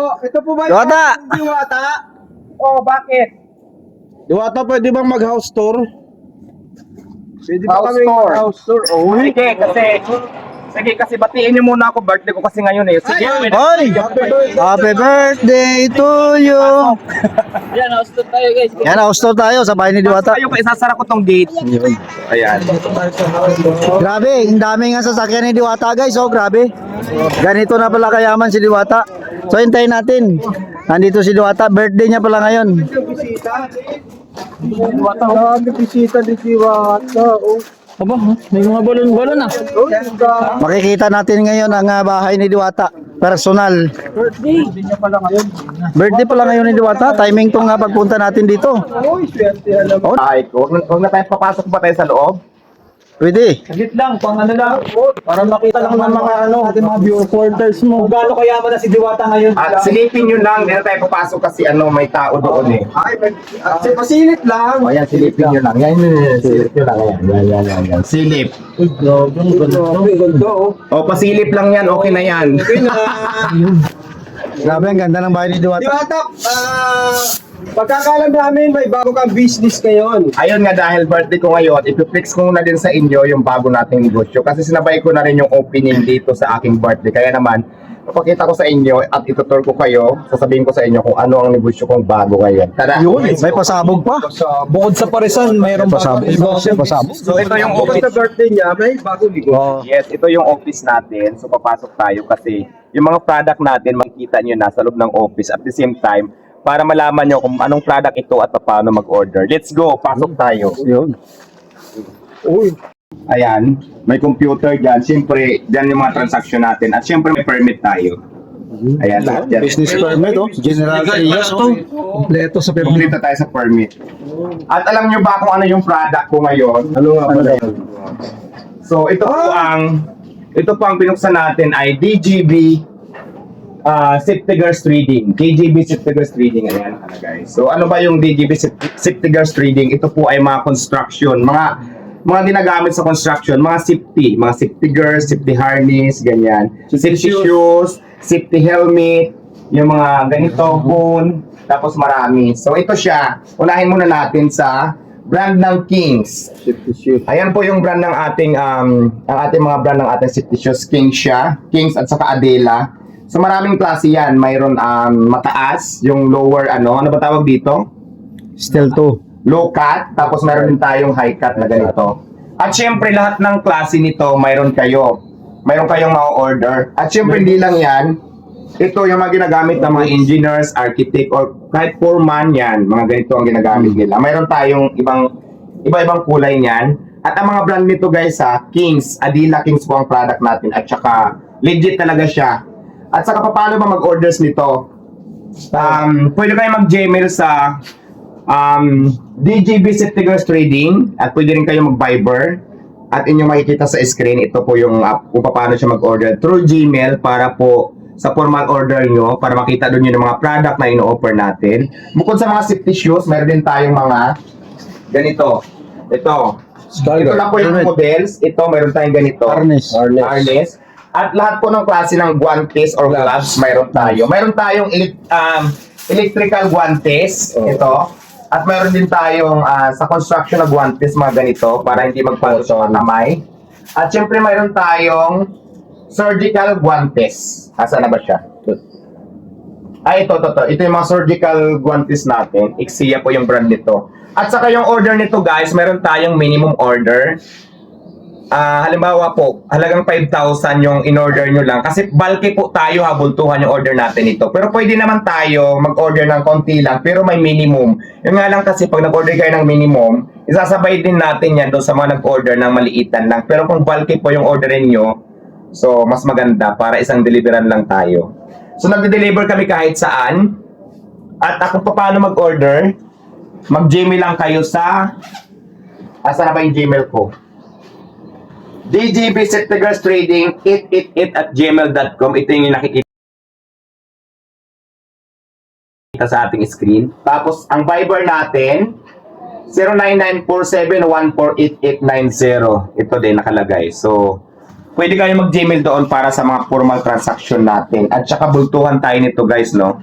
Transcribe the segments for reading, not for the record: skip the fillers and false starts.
Ito po ba Diwata! Diwata? Oh, bakit? Diwata, pwede bang mag-house tour? Pwede ba kami house tour? Oh, Sige kasi batiin niyo muna ako, birthday ko kasi ngayon eh. Sige, Hoy! Happy birthday to you! Yan, house tour tayo guys. Yan, house tour tayo sa bahay ni Diwata. tayo kay isasara ko tong gate. Ayan. Grabe, ang dami nga sasakyan ni Diwata guys, oh grabe. Ganito na pala kayaman si Diwata. So hintayin natin. Nandito si Diwata, birthday niya pala ngayon. bisita. Dami bisita ni Diwata. Oh. Aba, may mga balon-balon ah. Oh, ganda. Makikita natin ngayon ang bahay ni Diwata. Personal. Birthday. Niya pala ngayon. Birthday pala ngayon ni Diwata. Timing tong pagpunta natin dito. Oh, swerte alam. Oh, Ay, huwag na tayo papasok ba tayo sa loob? pwede. Saglit lang, pang ano lang. Para makita lang ng mga ating mga viewer quarters mo. Kung gaano kayaman na si Diwata ngayon. At silipin nyo lang, hindi na tayo papasok kasi may tao doon eh. Ay, pasilip lang. O yan, silipin nyo lang. Yan, silip nyo lang. Yan. Silip. Grabe, ganda oh. O, pasilip lang yan, okay na yan. Grabe, ang ganda ng bahay ni Diwata. Diwata, pagkakalam namin may bago kang business ngayon. Ayun nga, dahil birthday ko ngayon, ipiflex ko na din sa inyo yung bago nating negosyo. Kasi sinabay ko na rin yung opening dito sa aking birthday. Kaya naman, papakita ko sa inyo at itutur ko kayo, sasabihin ko sa inyo kung ano ang negosyo kong bago ngayon. Tara! Yun, may pasabog pa. Bukod sa Parisan, mayroon Pasabog. Pasabog. So ito yung Bukod office. sa birthday niya, may bagong ligo. Oh. Yes, ito yung office natin. So papasok tayo kasi yung mga product natin makikita nyo na sa loob ng office at the same time para malaman nyo kung anong product ito at paano mag-order. Let's go! Pasok tayo. Yun. Uy, Ayan, may computer dyan. Siyempre, dyan yung mga transaction natin. At siyempre may permit tayo. Ayan, lahat dyan. Business permit, oh. General Trias to. Kompleto sa permit. Kumplito tayo sa permit. At alam nyo ba kung ano yung product ko ngayon? ano nga pala yun? So, ito po ang pinuksan natin ay DGB Siptigers Trading. DGB Siptigers Trading. Ayan, guys. So, ano ba yung DGB Siptigers Trading? Ito po ay mga construction, mga ginagamit sa construction, mga safety gears, safety harness, ganyan. Safety shoes, safety helmet, yung mga ganito, phone, tapos marami. So, ito siya. Unahin muna natin sa brand ng Kings. Ayan po yung brand ng ating ang ating mga brand ng ating safety shoes. Kings siya, Kings at saka Adela. So maraming klase yan. Mayroon mataas, yung lower ano ba tawag dito? Still to. Low cut, tapos meron din tayong high cut na ganito. At syempre lahat ng klase nito mayroon kayong ma-order. At syempre hindi lang yan. Ito yung mga ginagamit ng mga engineers, architect, or kahit foreman yan. Mga ganito ang ginagamit nila. Mayroon tayong iba-ibang kulay niyan. At ang mga brand nito guys Kings, Adila Kings po ang product natin. At saka legit talaga siya. At saka paano ba mag-orders nito? Pwede kayo mag-Gmail sa DGB Siptigers Trading. At pwede rin kayo mag-Viber. At inyong makikita sa screen, ito po yung kung paano siya mag-order through Gmail para po sa formal order nyo, para makita doon yung mga product na ino-offer natin. Bukod sa mga safety shoes, meron din tayong mga ganito. Ito lang po yung models. Ito, meron tayong ganito. Harness. At lahat po ng klase ng guantes or gloves, mayroon tayo. Mayroon tayong electrical guantes. Ito. At mayroon din tayong sa construction na guantes, mga ganito, para hindi magpalo sa kamay. At syempre mayroon tayong surgical guantes. Asa na ba siya? Ito. Ito yung mga surgical guantes natin. Ixia po yung brand nito. At saka yung order nito guys, meron tayong minimum order. Halimbawa po, halagang 5,000 yung in-order nyo lang. Kasi bulky po tayo, habultuhan yung order natin ito. Pero pwede naman tayo mag-order ng konti lang, pero may minimum. Yung nga lang kasi pag nag-order kayo ng minimum, isasabay din natin yan doon sa mga nag-order ng maliitan lang. Pero kung bulky po yung orderin nyo, so mas maganda para isang deliveran lang tayo. So nagde-deliver kami kahit saan. At kung paano mag-order, mag-Gmail lang kayo sa... Asa na ba yung Gmail ko? DGB Siptigers Trading 888@gmail.com. Ito yung nakikita sa ating screen. Tapos ang Viber natin 099471488890. Ito din nakalagay. So pwede kayo mag-Gmail doon para sa mga formal transaction natin. At saka bultuhan tayo nito guys, no?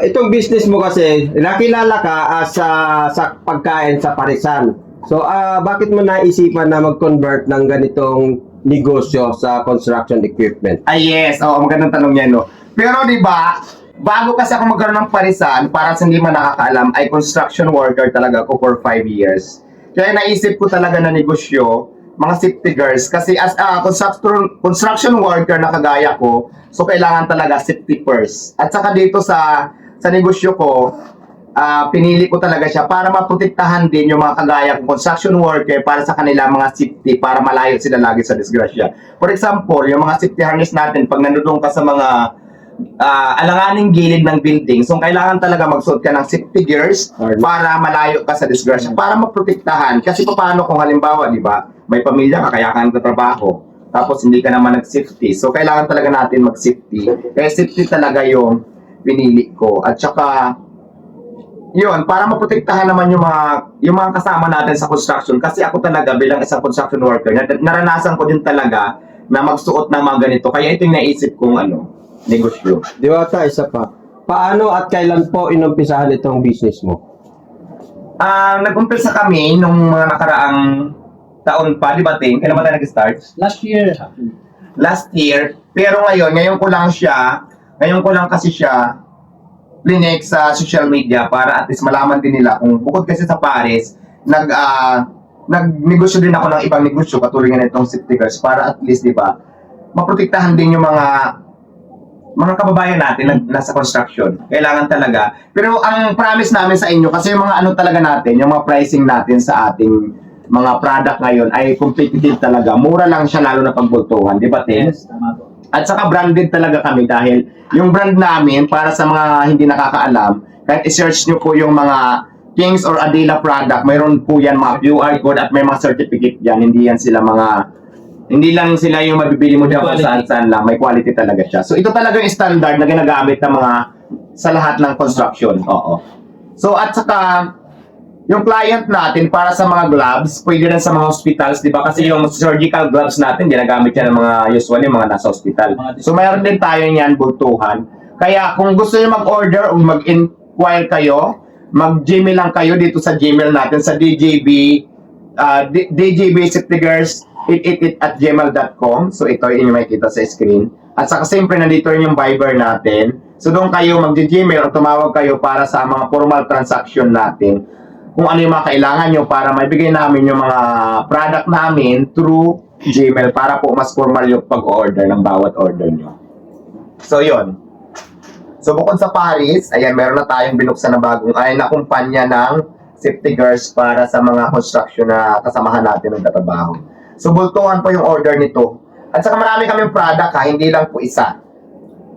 Itong business mo kasi, nakilala ka sa pagkain sa Parisan. So, bakit mo naisipan na mag-convert ng ganitong negosyo sa construction equipment? Yes. Oo, magandang tanong yan, no? Pero di ba, bago kasi ako magkaroon ng parisan, para sa hindi man nakakaalam, ay construction worker talaga ako for 5 years. Kaya naisip ko talaga na negosyo, mga safety girls, kasi as a construction worker na kagaya ko, so kailangan talaga safety first. At saka dito sa negosyo ko, pinili ko talaga siya para maprotektahan din yung mga kagaya kong construction worker para sa kanila mga safety, para malayo sila lagi sa disgrasya. For example, yung mga safety harness natin, pag nandoon ka sa mga alanganing gilid ng building, so kailangan talaga magsuot ka ng safety gears para malayo ka sa disgrasya, para maprotektahan. Kasi paano kung halimbawa, di ba, may pamilya ka, kaya ka nagtatrabaho, tapos hindi ka naman nag-safety. So kailangan talaga natin mag-safety. Kaya safety talaga yung pinili ko. At saka, yun, para maprotektahan naman yung mga kasama natin sa construction. Kasi ako talaga bilang isang construction worker, naranasan ko din talaga na magsuot ng mga ganito. Kaya ito yung naisip kong negosyo. Diwata, isa pa. Paano at kailan po inumpisahan itong business mo? Nag-umpisa kami nung mga nakaraang taon pa, di ba, Ting? Kailan ba tayo nag-start? Last year. Last year. Pero ngayon ko lang kasi siya plinek sa social media para at least malaman din nila kung bukod kasi sa Paris, nagnegosyo din ako ng ibang negosyo katulad nga nitong safety girls para at least, di ba, maprotektahan din yung mga kababayan natin na nasa construction. Kailangan talaga. Pero ang promise namin sa inyo, kasi yung mga talaga natin, yung mga pricing natin sa ating mga product ngayon ay competitive talaga. Mura lang siya lalo na pagbultuhan. Di ba, Tin? Yes, tama po. At saka branded talaga kami dahil yung brand namin, para sa mga hindi nakakaalam, kahit i-search nyo po yung mga Kings or Adela product, mayroon po yan mga QR code at may mga certificate yan. Hindi lang sila yung mabibili mo dyan kung saan lang. May quality talaga siya. So ito talaga yung standard na ginagamit ng sa lahat ng construction. Oo. So at saka, yung client natin para sa mga gloves, pwede rin sa mga hospitals, di ba? Kasi yung surgical gloves natin, ginagamit yan ng mga usually mga nasa hospital. So mayroon din tayo niyan, bultuhan. Kaya kung gusto niyo mag-order o mag-inquire kayo, mag-Gmail lang kayo dito sa Gmail natin, sa djbsafetygirls888@gmail.com. So ito yung makikita sa screen. At saka siyempre nandito rin yung Viber natin. So doon kayo mag-Gmail o tumawag kayo para sa mga formal transaction natin. Kung ano yung mga kailangan nyo para maibigay namin yung mga product namin through Gmail para po mas formal yung pag-order ng bawat order nyo. So, yun. So, bukod sa Paris, ayan, meron na tayong binuksan na bagong na kumpanya ng safety girls para sa mga construction na kasamahan natin ng tatrabaho. So, bultuhan po yung order nito. At saka marami kaming product hindi lang po isa.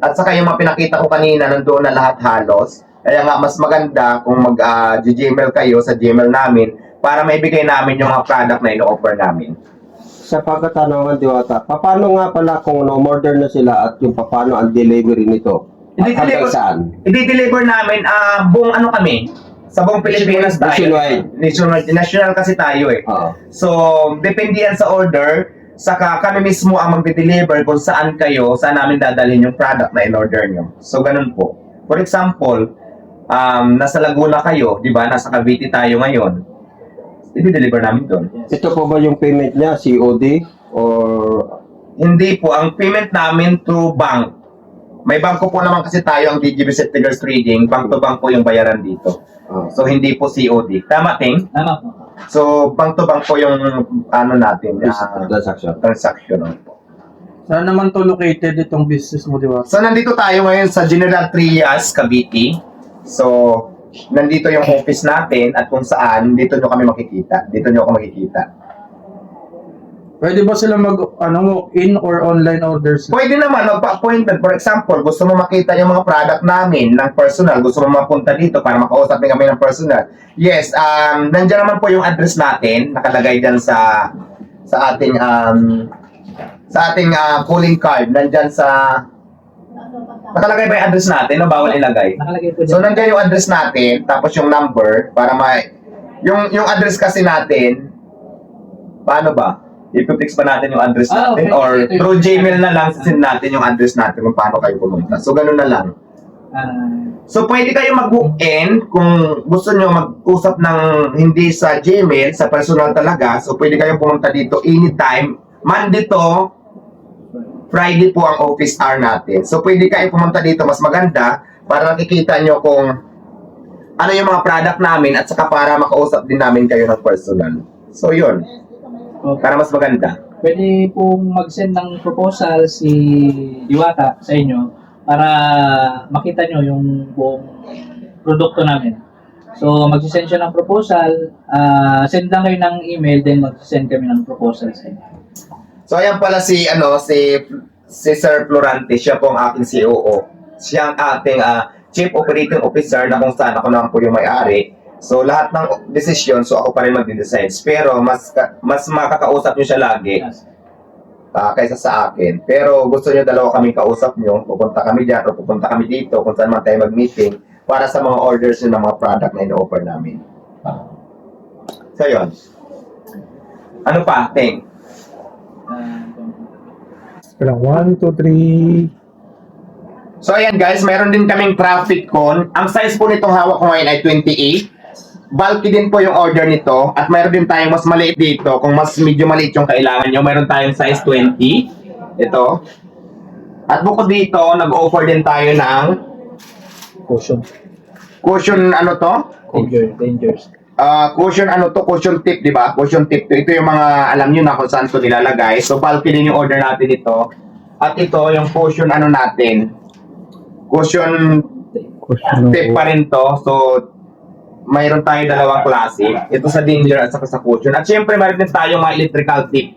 At saka yung mga pinakita ko kanina, nandoon na lahat halos. Kaya nga, mas maganda kung mag-Gmail kayo sa Gmail namin para maibigay namin yung mga product na ino-offer namin. Sa pagkatanungan, Diwata, paano nga pala kung no-order na sila at yung paano ang delivery nito? At hanggang saan? I-deliver namin, buong kami, sa buong Pilipinas tayo. National kasi tayo eh. So, depende yan sa order, saka kami mismo ang magde-deliver kung saan namin dadalhin yung product na in-order nyo. So, ganun po. For example, nasa Laguna kayo, di ba? Nasa Cavite tayo ngayon. I-deliver namin doon. Ito po ba yung payment niya, COD? Or Hindi po. Ang payment namin through bank. May bangko po naman kasi tayo, ang DGB Safety Girls Trading. Bank to bank po yung bayaran dito. So, hindi po COD. Tama, Ting? Tama po. So, bank to bank po yung natin. Transaction. Saan naman to located itong business mo, di ba? So, nandito tayo ngayon sa General Trias, Cavite. So, nandito yung office natin at kung saan, dito nyo kami makikita. Dito nyo ako makikita. Pwede ba sila in or online orders? Pwede naman, magpa-appointment. For example, gusto mo makita yung mga product namin ng personal. Gusto mo mapunta dito para makausap din kami ng personal. Yes, nandiyan naman po yung address natin. Nakalagay dyan sa ating calling card. Nandyan nakalagay ba yung address natin? No, bawal ilagay. So, nandiyan yung address natin, tapos yung number, para yung address kasi natin, paano ba? Ipipix pa natin yung address Ah, natin okay. or Ito yung- through Gmail na lang send natin yung address natin kung paano kayo pumunta. So, ganun na lang. So, pwede kayo mag-book in kung gusto nyo mag-usap ng hindi sa Gmail, sa personal talaga. So, pwede kayong pumunta dito anytime. Monday to Friday po ang office hour natin. So, pwede kayo pumunta dito. Mas maganda para nakikita nyo kung ano yung mga product namin at saka para makausap din namin kayo ng personal. So, yun. Para mas maganda. Pwede pong mag-send ng proposal si Diwata sa inyo para makita nyo yung buong produkto namin. So, mag-send siya ng proposal, send lang kayo ng email, then mag-send kami ng proposal sa inyo. So, ayan pala si Sir Florante. Siya po ang aking COO. Siya ang ating Chief Operating Officer na kung saan ako naman po yung may-ari. So, lahat ng desisyon, so ako pa rin magde-decides. Pero, mas makakausap nyo siya lagi kaysa sa akin. Pero, gusto nyo dalawa kaming kausap nyo, pupunta kami dyan o pupunta kami dito kung saan man tayo mag-meeting para sa mga orders nyo ng mga product na ino-offer namin. So, yun. Ano pa, Teng? 1, 2, 3. So, ayan guys, meron din kaming traffic cone. Ang size po nitong hawak ko ngayon ay 28. Bulky din po yung order nito. At mayroon din tayong mas maliit dito. Kung mas medyo maliit yung kailangan nyo, mayroon tayong size 20. Ito. At bukod dito, nag-offer din tayo ng cushion ano to? Dangerous. Cushion ano to? Cushion tip, di ba? Cushion tip to. Ito yung mga alam nyo na kung saan to nilalagay. So, bulky din yung order natin ito. At ito, yung cushion ano natin. Cushion tip pa rin to. So, mayroon tayo dalawang klase. Ito sa Danger at saka sa cushion. At syempre, mayroon din tayo mga electrical tip.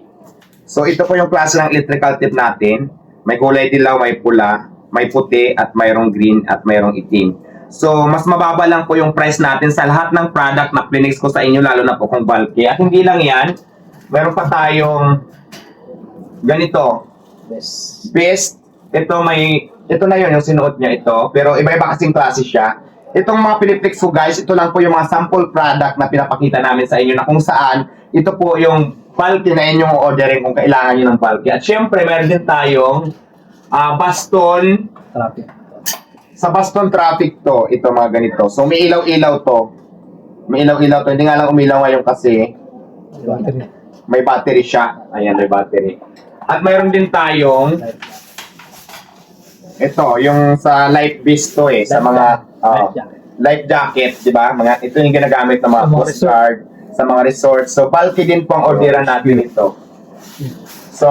So, ito po yung klase ng electrical tip natin. May kulay dilaw, may pula, may puti, at mayroong green, at mayroong itim. So, mas mababa lang po yung price natin sa lahat ng product na plinix ko sa inyo, lalo na po kung bulky. At hindi lang yan, mayroon pa tayong ganito. Best. Ito na yun, yung sinuot niya ito. Pero iba-iba kasing klase siya. Itong mga Piniplex ko guys, ito lang po yung mga sample product na pinapakita namin sa inyo na kung saan ito po yung bulky na inyong orderin kung kailangan nyo ng bulky. At syempre, meron din tayong baston. Traffic. Sa baston traffic to, ito mga ganito. So may ilaw-ilaw to. May ilaw-ilaw to. Hindi nga lang umilaw ngayon kasi may battery siya. Ayan, may battery. At mayroon din tayong ito, yung sa life vest to sa mga life jacket, di ba? Ito yung ginagamit ng mga coast guard sa mga resorts. So, bulky din po ang orderan natin ito. So,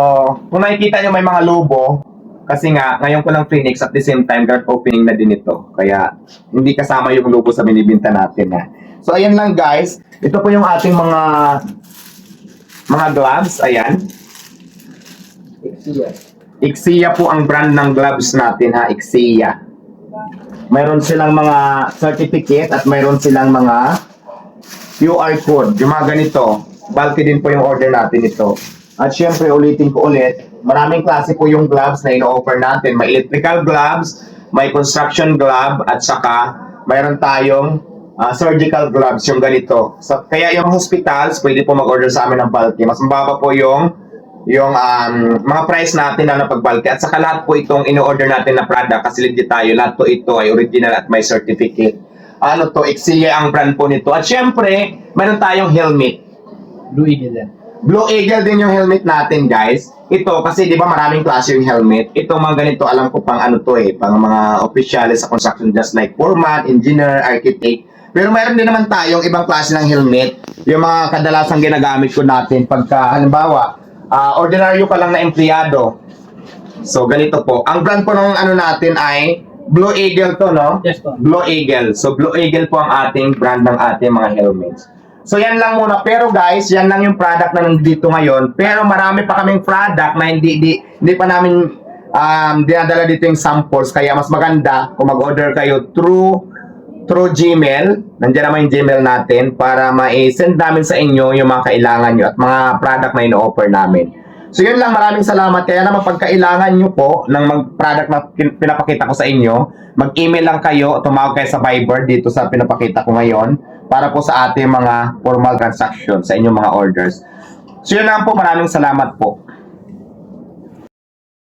kung nakikita nyo may mga lobo, kasi nga, ngayon ko lang Phoenix at the same time, grand opening na din ito. Kaya, hindi kasama yung lobo sa binibinta natin. So, ayan lang guys. Ito po yung ating mga gloves. Ayan. Ixia po ang brand ng gloves natin Ixia. Mayroon silang mga certificate at mayroon silang mga QR code. Yung mga ganito, bulky din po yung order natin ito. At syempre, ulitin ko ulit, maraming klase po yung gloves na ino-offer natin. May electrical gloves, may construction glove, at saka mayroon tayong surgical gloves, yung ganito. So, kaya yung hospitals, pwede po mag-order sa amin ng bulky. Mas mababa po yung mga price natin na pag-bulky. At saka lahat po itong ino-order natin na product, kasi legit tayo, lahat po ito ay original at may certificate. Ano to, Ixia ang brand po nito. At syempre, meron tayong helmet. Blue Eagle yan. Blue Eagle din yung helmet natin, guys. Ito, kasi di ba maraming klase yung helmet. Ito mga ganito, alam ko pang ano to pang mga opisyalis sa construction, just like foreman, engineer, architect. Pero mayroon din naman tayong ibang klase ng helmet. Yung mga kadalasang ginagamit ko natin pagka, halimbawa, ordinaryo ka lang na empleyado. So, ganito po. Ang brand po ng ano natin ay Blue Eagle to, no? Yes po. Blue Eagle. So, Blue Eagle po ang ating brand ng ating mga helmets. So, yan lang muna. Pero guys, yan lang yung product na nandito ngayon. Pero marami pa kaming product na hindi pa namin dinadala dito yung samples. Kaya mas maganda kung mag-order kayo through Gmail. Nandiyan naman yung Gmail natin para ma-send namin sa inyo yung mga kailangan nyo at mga product na ino-offer namin. So yun lang, maraming salamat. Kaya naman pagkailangan nyo po ng product na pinapakita ko sa inyo, mag-email lang kayo, tumawag kayo sa Viber dito sa pinapakita ko ngayon para po sa ating mga formal transaction sa inyong mga orders. So yun lang po, maraming salamat po.